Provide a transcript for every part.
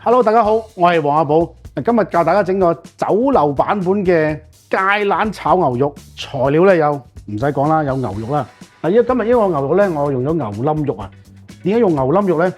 Hello，大家好，我係黃阿寶。今日教大家整個酒樓版本嘅芥蘭炒牛肉。材料咧有唔使講啦，有牛肉啦。今日呢個牛肉咧，我用咗牛冧肉啊。點解用牛冧肉咧？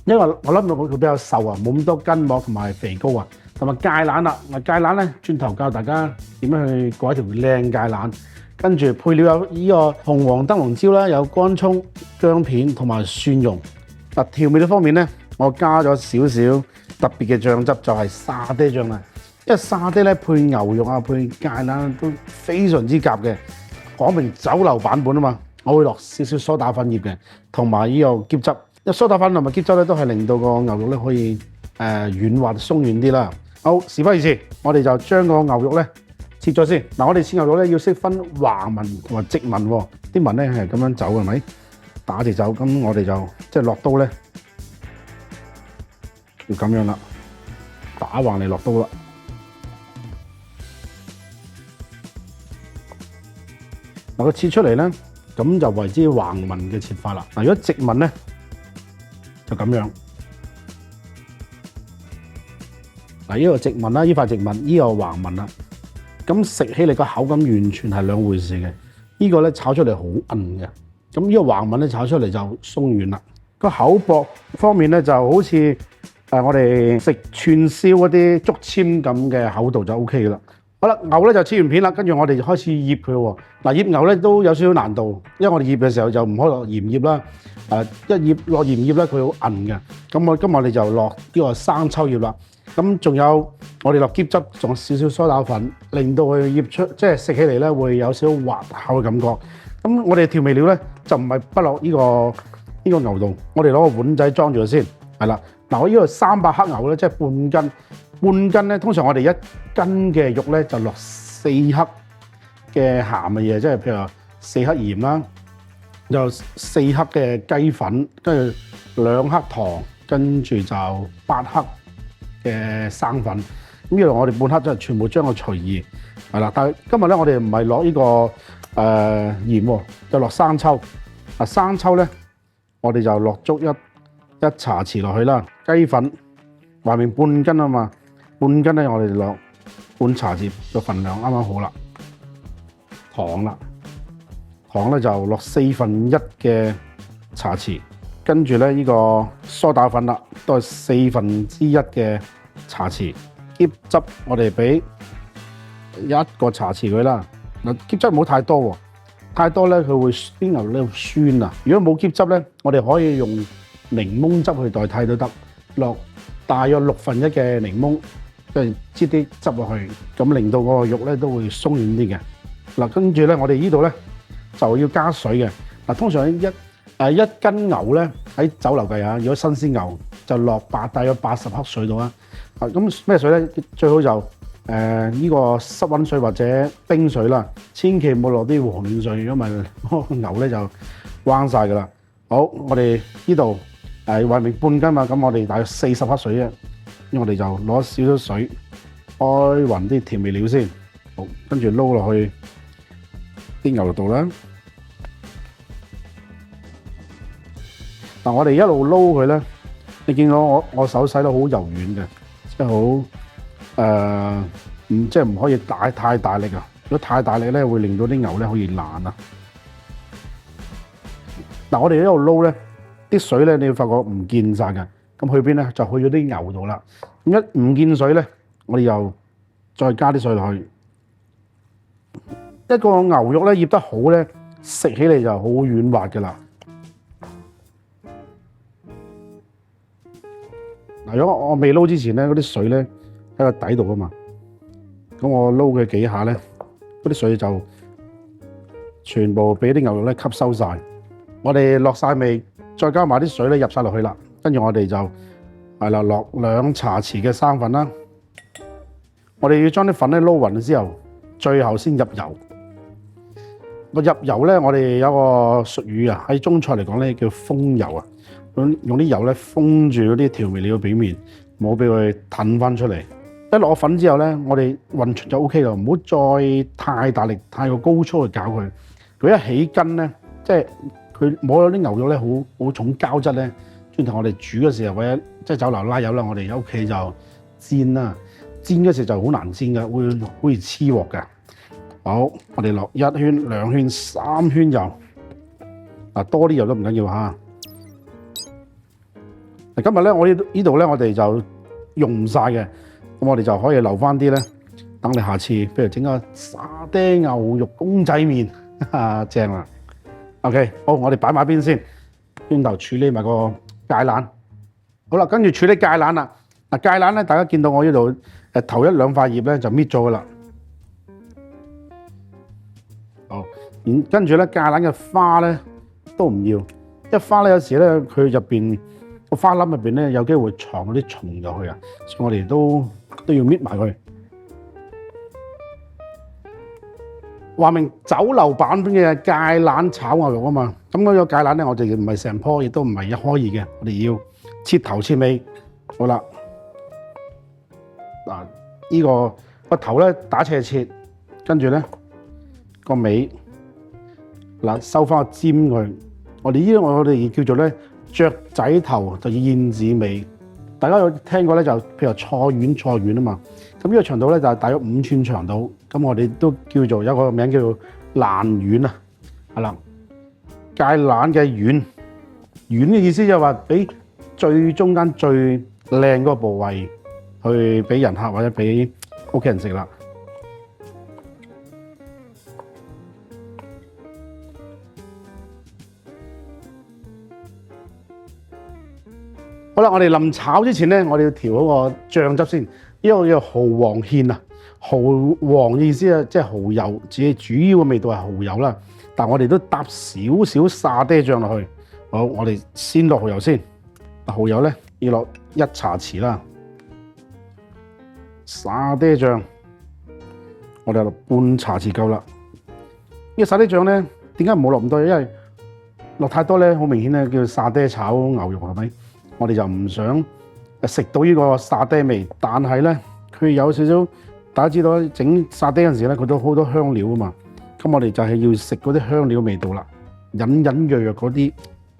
因為我冧肉佢比較瘦啊，冇咁多筋膜同埋肥膏啊。同埋芥蘭啦，芥蘭咧轉頭教大家點樣去過一條靚芥蘭。跟住配料有呢個紅黃燈籠椒啦，有乾葱、薑片同埋蒜蓉。調味料方面咧，我加咗少少特別嘅醬汁，就係沙爹醬啦。因為沙爹咧配牛肉啊，配芥蘭都非常之夾嘅。講明酒樓版本啊嘛，我會落少少蘇打粉葉嘅，同埋呢個喼汁。因為蘇打粉同埋喼汁咧都係令到個牛肉咧可以軟滑鬆軟啲啦。好，事不宜遲，我哋就將個牛肉咧切咗先。我哋切牛肉咧要識分橫紋同埋直紋喎。啲紋咧係咁樣走係咪？打直走，咁我哋就即係落刀咧。要咁樣啦，打橫嚟落刀啦。佢切出嚟咧，咁就為之橫紋嘅切法啦。如果直紋咧，就咁樣。呢個直紋啦，呢塊直紋，呢個橫紋啦。咁食起嚟個口感完全係兩回事嘅。呢個咧炒出嚟好韌嘅，咁呢個橫紋咧炒出嚟就鬆軟啦。個口薄方面咧就好似我哋食串燒嗰啲竹籤咁嘅厚度就 O K 嘅啦。好啦，牛咧就切完片啦，跟住我哋就開始醃佢喎。醃牛咧都有少少難度，因為我哋醃嘅時候就唔可以落鹽醃啦。一醃落鹽醃咧，佢好韌嘅。咁今日我哋就落呢個生抽醃啦。咁仲有我哋落喼汁，仲有少少蘇打粉，令到佢醃出即係食起嚟咧會有少少滑口嘅感覺。咁我哋調味料咧就唔係不落呢個牛度，我哋攞個碗仔裝住佢先，係啦。我呢個300克牛咧，即係半斤咧。通常我哋1斤嘅肉咧就落4克嘅鹹嘅嘢，即係譬如話4克鹽啦，就4克嘅雞粉，跟住2克糖，跟住就8克嘅生粉。咁呢度我哋半克就全部將佢隨意，係啦。但係今日咧我哋唔係落呢個鹽喎，就落生抽。生抽咧我哋就落足一茶匙落去啦。雞粉話明半斤啊嘛，半斤咧我哋落半茶匙嘅份量啱啱好啦。糖咧就落1/4嘅茶匙，跟住咧呢個蘇打粉啦，都係1/4嘅茶匙。喼汁我哋俾1個茶匙佢啦。喼汁唔好太多喎，太多咧佢會啲牛咧會酸啊。如果冇喼汁咧，我哋可以用檸檬汁去代替都得。落大約1/6嘅檸檬，即係擠啲汁落去，咁令到個肉咧都會鬆軟啲嘅。跟住咧我哋呢度咧就要加水嘅。通常一斤牛咧喺酒樓計啊，如果新鮮牛就落大約80克水度啦。咁咩水咧？最好就呢個濕溫水或者冰水啦，千祈唔好落啲和暖水，如果唔係牛咧就彎晒噶啦。好，我哋呢度話明半斤嘛，咁我哋大約40克水啫。咁我哋就攞少少水，開勻啲調味料先。好，跟住撈落去啲牛肉度啦。我哋一路撈佢咧，你見到我手洗得好柔軟嘅，即係好即係唔可以太大力啊！如果太大力咧，會令到啲牛咧可以爛啊。我哋一路撈咧，啲水咧你要發覺唔見晒嘅，咁去邊咧？就去咗啲牛度啦。咁一唔見水咧，我哋又再加啲水落去。一個牛肉咧醃得好咧，食起嚟就好軟滑嘅啦。如果我未撈之前咧，嗰啲水咧喺個底度啊嘛，咁我撈佢幾下咧，嗰啲水就全部俾啲牛肉咧吸收晒。我哋落晒味，再加埋啲水咧入晒落去啦。跟住我哋就係啦，落2茶匙嘅生粉啦。我哋要將啲粉咧撈勻之後，最後先入油。個入油咧，我哋有個術語啊，喺中菜嚟講咧叫封油啊。用啲油咧封住嗰啲調味料嘅表面，冇俾佢褪翻出嚟。一落粉之後咧，我哋混勻就 O K 啦，唔好再太大力、太過高速去搞佢。佢一起筋咧，即係佢摸到啲牛肉咧好重膠質咧，轉頭我哋煮嘅時候，或者即係酒樓拉油啦，我哋喺屋企就煎啦。煎嗰時就好難煎嘅，會好似黐鑊嘅。好，我哋落1圈、2圈、3圈油。多啲油都唔緊要嚇。今日咧，我呢度咧，我哋就用唔晒嘅，咁我哋就可以留翻啲咧，等你下次，譬如整個沙爹牛肉公仔麵，正啦。OK， 好，我哋擺埋邊先，轉頭處理埋個芥蘭。好啦，跟住處理芥蘭啦。芥蘭咧，大家見到我呢度頭1、2塊葉咧就搣咗噶啦。好，跟住咧芥蘭嘅花咧都唔要，因為花咧有時咧佢入邊個花粒入邊咧有機會藏嗰啲蟲入去啊，所以我哋都要搣埋佢。話明酒樓版本嘅芥蘭炒牛肉啊嘛，咁嗰個芥蘭咧我哋唔係成棵，亦都唔係一開二嘅，我哋要切頭切尾。好啦，嗱，呢個頭咧打斜切，跟住咧個尾嗱收翻個尖佢。我哋叫做咧雀仔頭就燕子尾。大家有聽過咧就譬如菜丸啊嘛，咁呢個長度咧就係大約5寸長度，咁我哋都叫做有個名叫做蘭丸啊，係啦，芥蘭嘅丸嘅意思就係話俾最中間最靚嗰個部位去俾人客或者俾屋企人食啦。好啦，我哋臨炒之前咧，我哋要調好個醬汁先。呢個叫蠔黃芡啊，蠔黃嘅意思啊，即係蠔油，自己主要嘅味道係蠔油啦。但係我哋都搭少少沙爹醬落去。好，我哋先落蠔油先。蠔油咧要落1茶匙啦。沙爹醬我哋落半茶匙夠啦。呢個沙爹醬咧點解唔好落咁多？因為落太多咧，好明顯咧叫沙爹炒牛肉係咪？我哋就唔想食到呢個沙爹味，但係咧佢有少少，大家知道整沙爹嗰陣時咧，佢都好多香料啊嘛。咁我哋就係要食嗰啲香料味道啦，隱隱約約嗰啲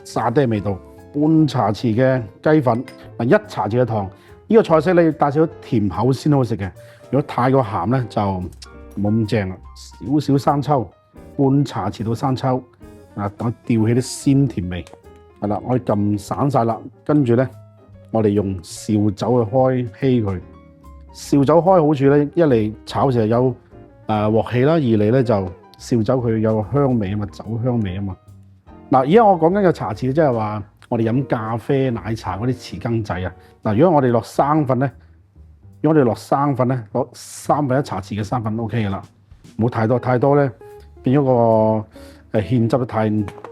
沙爹味道。半茶匙嘅雞粉，1茶匙嘅糖。呢個菜式咧要帶少少甜口先好食嘅。如果太過鹹咧就冇咁正啦。少少生抽，半茶匙到生抽，等調起啲鮮甜味。係啦，我哋撳散晒啦，跟住咧，我哋用紹酒去開稀佢。紹酒開好處咧，一嚟炒時有鑊氣啦，二嚟咧就紹酒佢有香味啊嘛，酒香味啊嘛。嗱，而家我講緊嘅茶匙即係話我哋飲咖啡、奶茶嗰啲匙羹仔啊。嗱，如果我哋落生粉咧，落1/3茶匙嘅生粉 OK 嘅啦，唔好太多，太多咧變咗個芡汁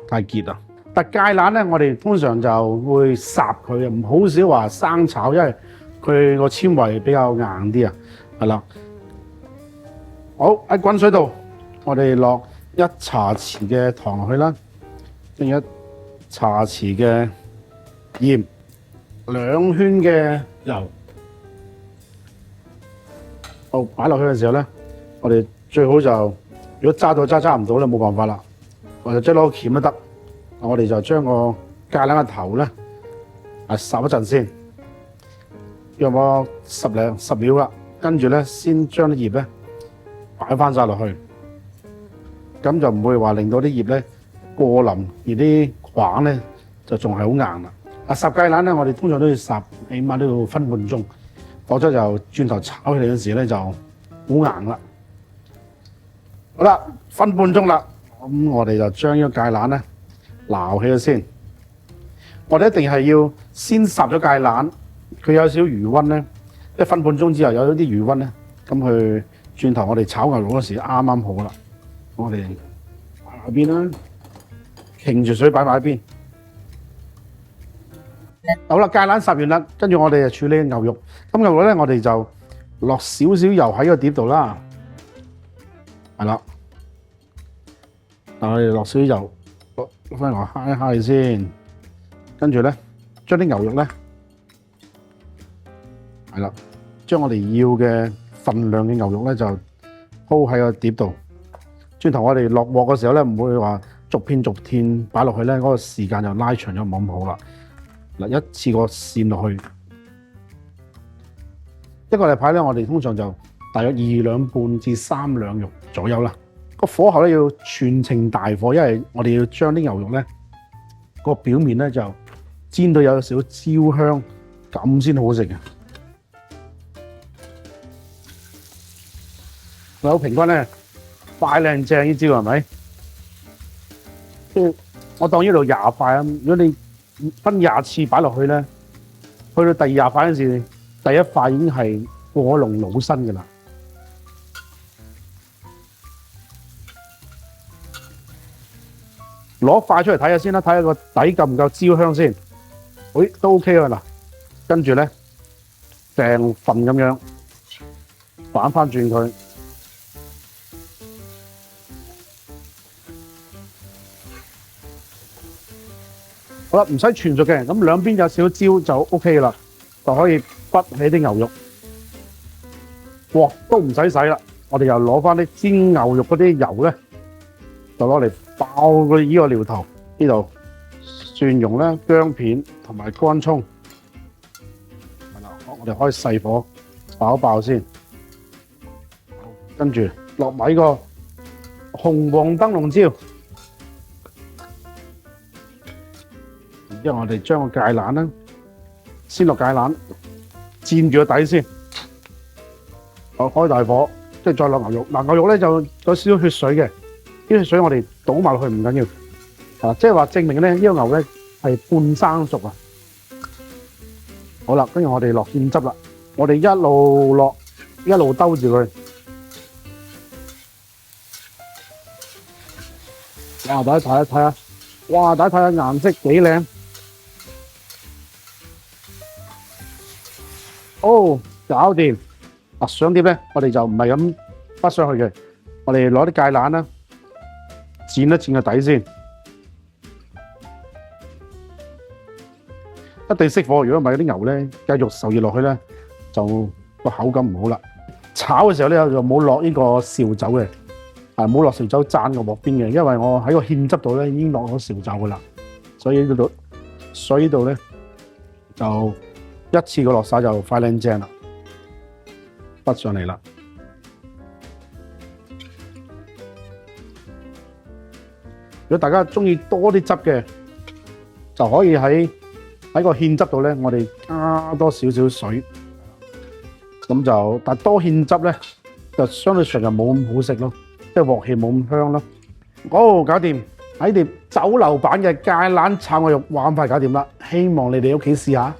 太結啊。但芥蘭咧，我哋通常就會烚佢啊，唔好少話生炒，因為佢個纖維比較硬啲啊。係啦，好，喺滾水度，我哋落1茶匙嘅糖落去啦，跟住1茶匙嘅鹽，2圈嘅油。好，擺落去嘅時候咧，我哋最好就如果揸唔到咧，冇辦法啦，或者即係攞個鉗都得。我哋就將個芥蘭嘅頭咧烚一陣先，約莫10秒啦。跟住咧，先將啲葉咧擺翻晒落去，咁就唔會話令到啲葉咧過腍，而啲梗咧就仲係好硬啦。烚芥蘭咧，我哋通常都要烚，起碼都要分半鐘，否則就轉頭炒起嚟嗰時咧就好硬啦。好啦，分半鐘啦，咁我哋就將呢個芥蘭咧撈起咗先。我哋一定係要先烚咗芥蘭，佢有少少餘溫咧，即係分半鐘之後有咗啲餘溫咧，咁佢轉頭我哋炒牛肉嗰時啱啱好啦。我哋擺埋邊啦，擎住水擺埋一邊。好啦，芥蘭烚完啦，跟住我哋就處理牛肉。咁牛肉咧，我哋就落少少油喺個碟度啦，係啦。嗱，我哋落少少油。攞翻嚟揩一揩先，跟住咧將啲牛肉咧係啦，將我哋要嘅份量嘅牛肉咧就鋪喺個碟度。轉頭我哋落鑊嘅時候咧，唔會話逐片擺落去咧，嗰個時間就拉長咗，冇咁好啦。嗱，一次過濺落去。一個禮拜咧，我哋通常就大約2兩半至3兩肉左右啦。個火候咧要全程大火，因為我哋要將啲牛肉咧個表面咧就煎到有少少焦香，咁先好食嘅。好平均咧，快靚正呢招係咪？我當呢度20塊啊，如果你分20次擺落去咧，去到第20塊嗰陣時，第一塊已經係過籠老身嘅啦。攞塊出嚟睇下先啦，睇下個底夠唔夠焦香先。誒，都 OK 啊嗱，跟住咧成份咁樣反翻轉佢。好啦，唔使全熟嘅，咁兩邊有少少焦就 OK 啦，就可以畢起啲牛肉。鑊都唔使洗啦，我哋又攞翻啲煎牛肉嗰啲油咧，就攞嚟爆佢呢個料頭。呢度蒜蓉咧、薑片同埋乾葱，係啦，我哋開細火爆一爆先，跟住落埋呢個紅黃燈籠椒。因為我哋將個芥蘭咧，先落芥蘭，煎住個底先。我開大火，即係再落牛肉。嗱，牛肉咧就有少少血水嘅，啲血水我哋倒埋落去唔緊要。即係話證明咧，呢個牛咧係半生熟啊。好啦，跟住我哋落芡汁啦。我哋一路落，一路兜住佢。哇！大家睇一睇下，哇！大家睇下顏色幾靚。哦，搞掂！想點咧？我哋就唔係咁畢上去嘅，我哋攞啲芥蘭啦，剪一剪個底先，一定熄火。如果唔係啲牛咧繼續受熱落去咧，就個口感唔好啦。炒嘅時候咧就冇落呢個紹酒嘅，冇落紹酒蘸個鑊邊嘅，因為我喺個芡汁度咧已經落咗紹酒噶啦，所以呢度咧就一次過落晒就快靚正啦，畢上嚟啦。如果大家中意多啲汁嘅，就可以喺個芡汁度咧，我哋加多少少水，咁就但多芡汁咧，就相對上就冇咁好食咯，即係鑊氣冇咁香咯。好，搞掂，喺碟酒樓版嘅芥蘭炒牛肉，玩快搞掂啦！希望你哋屋企試下。